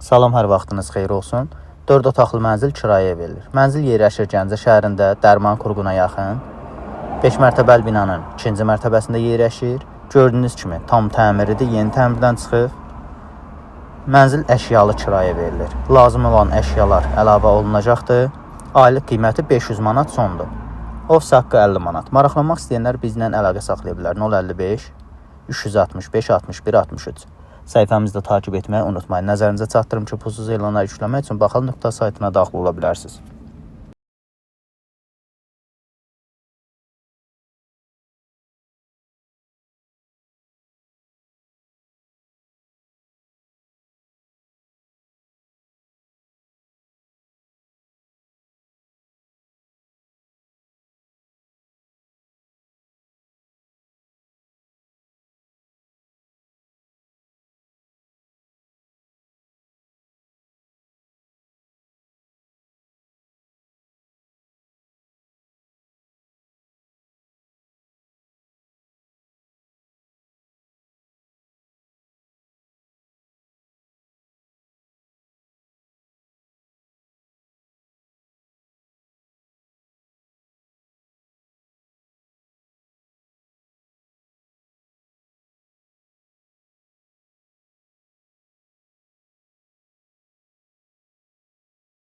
Salam, hər vaxtınız xeyir olsun. 4 otaqlı mənzil kirayəyə verilir. Mənzil yerləşir Gəncə şəhərində, Dərman Kurğuna yaxın. 5 mərtəbəli binanın 2-ci mərtəbəsində yerləşir. Gördüyünüz kimi tam təmirlidir, yeni təmirdən çıxıb. Mənzil əşyalı kirayə verilir. Lazım olan əşyalar əlavə olunacaqdır. Aylıq qiyməti 500 manat sondur. Ofis haqqı 50 manat. Maraqlanmaq istəyənlər bizlə əlaqə saxlaya bilər. 055 365 61 63. Səhifəmizdə takib etməyi unutmayın. Nəzərinizə çatdırım ki, pulsuz elanlar yükləmək üçün Baxal.saytına daxil ola bilərsiniz.